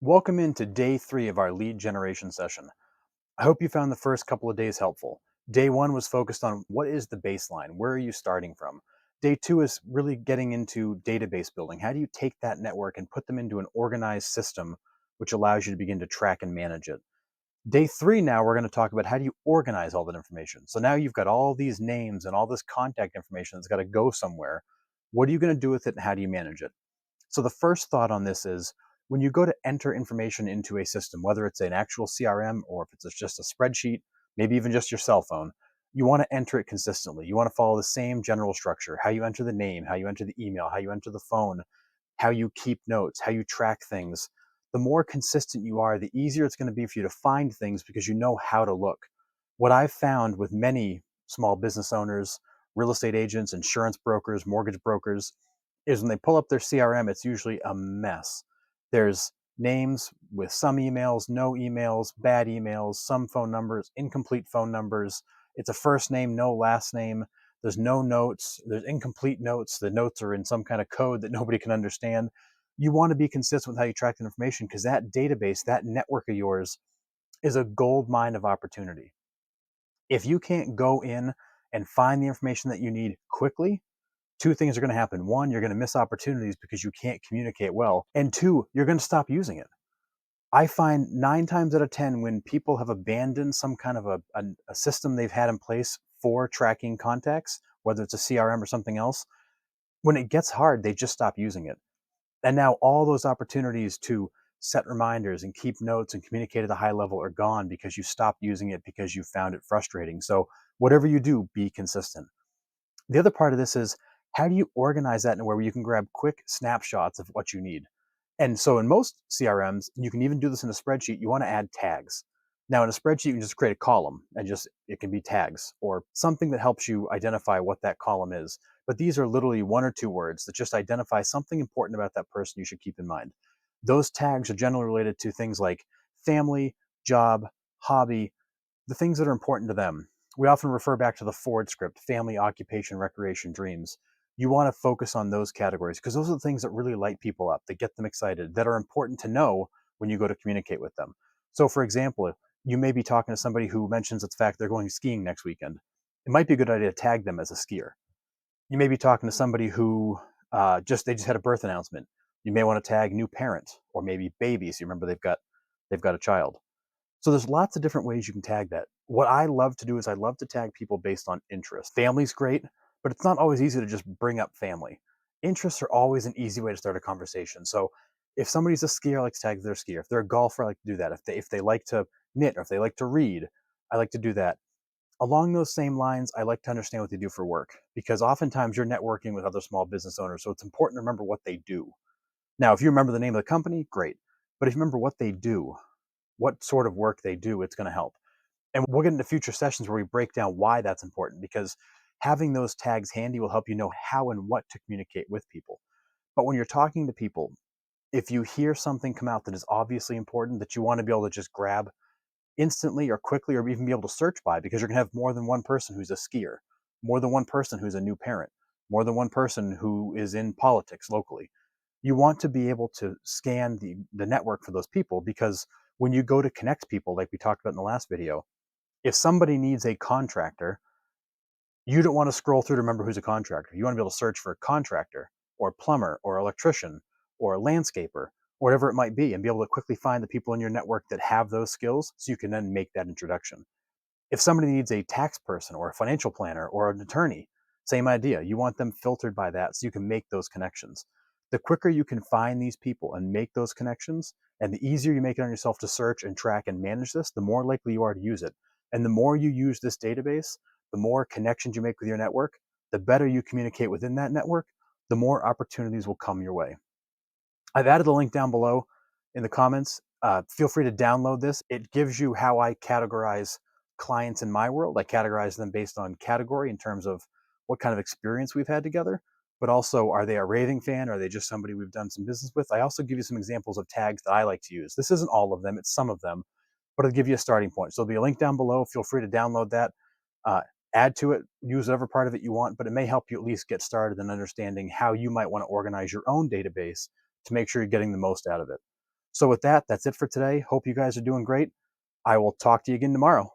Welcome into day 3 of our lead generation session. I hope you found the first couple of days helpful. Day 1 was focused on what is the baseline? Where are you starting from? Day 2 is really getting into database building. How do you take that network and put them into an organized system which allows you to begin to track and manage it? Day 3 now we're going to talk about how do you organize all that information. So now you've got all these names and all this contact information that's got to go somewhere. What are you going to do with it and how do you manage it? So the first thought on this is when you go to enter information into a system, whether it's an actual CRM or if it's just a spreadsheet, maybe even just your cell phone, you want to enter it consistently. You want to follow the same general structure, how you enter the name, how you enter the email, how you enter the phone, how you keep notes, how you track things. The more consistent you are, the easier it's going to be for you to find things because you know how to look. What I've found with many small business owners, real estate agents, insurance brokers, mortgage brokers, is when they pull up their CRM, it's usually a mess. There's names with some emails, no emails, bad emails, some phone numbers, incomplete phone numbers. It's a first name, no last name. There's no notes. There's incomplete notes. The notes are in some kind of code that nobody can understand. You want to be consistent with how you track the information because that database, that network of yours, is a gold mine of opportunity. If you can't go in and find the information that you need quickly, two things are going to happen. One, you're going to miss opportunities because you can't communicate well. And two, you're going to stop using it. I find 9 times out of 10 when people have abandoned some kind of a system they've had in place for tracking contacts, whether it's a CRM or something else, when it gets hard, they just stop using it. And now all those opportunities to set reminders and keep notes and communicate at a high level are gone because you stopped using it because you found it frustrating. So whatever you do, be consistent. The other part of this is how do you organize that in a way where you can grab quick snapshots of what you need? And so in most CRMs, you can even do this in a spreadsheet, you want to add tags. Now in a spreadsheet, you can just create a column and just it can be tags or something that helps you identify what that column is. But these are literally 1 or 2 words that just identify something important about that person you should keep in mind. Those tags are generally related to things like family, job, hobby, the things that are important to them. We often refer back to the Ford script: family, occupation, recreation, dreams. You want to focus on those categories because those are the things that really light people up, that get them excited, that are important to know when you go to communicate with them. So, for example, you may be talking to somebody who mentions the fact they're going skiing next weekend. It might be a good idea to tag them as a skier. You may be talking to somebody who just had a birth announcement. You may want to tag new parent or maybe babies. You remember they've got a child. So there's lots of different ways you can tag that. What I love to do is I love to tag people based on interest. Family's great, but it's not always easy to just bring up family. Interests are always an easy way to start a conversation. So if somebody's a skier, I like to tag their skier. If they're a golfer, I like to do that. If they like to knit or if they like to read, I like to do that. Along those same lines, I like to understand what they do for work because oftentimes you're networking with other small business owners. So it's important to remember what they do. Now, if you remember the name of the company, great. But if you remember what they do, what sort of work they do, it's going to help. And we'll get into future sessions where we break down why that's important because having those tags handy will help you know how and what to communicate with people. But when you're talking to people, if you hear something come out that is obviously important that you want to be able to just grab instantly or quickly or even be able to search by, because you're going to have more than one person who's a skier, more than one person who's a new parent, more than one person who is in politics locally. You want to be able to scan the network for those people because when you go to connect people, like we talked about in the last video, if somebody needs a contractor, you don't want to scroll through to remember who's a contractor. You want to be able to search for a contractor or plumber or electrician or landscaper, or whatever it might be, and be able to quickly find the people in your network that have those skills so you can then make that introduction. If somebody needs a tax person or a financial planner or an attorney, same idea. You want them filtered by that so you can make those connections. The quicker you can find these people and make those connections, and the easier you make it on yourself to search and track and manage this, the more likely you are to use it. And the more you use this database, the more connections you make with your network, the better you communicate within that network, the more opportunities will come your way. I've added a link down below in the comments. Feel free to download this. It gives you how I categorize clients in my world. I categorize them based on category in terms of what kind of experience we've had together, but also are they a raving fan? Are they just somebody we've done some business with? I also give you some examples of tags that I like to use. This isn't all of them, it's some of them, but I'll give you a starting point. So there'll be a link down below. Feel free to download that. Uh, Add to it, use whatever part of it you want, but it may help you at least get started in understanding how you might want to organize your own database to make sure you're getting the most out of it. So with that, that's it for today. Hope you guys are doing great. I will talk to you again tomorrow.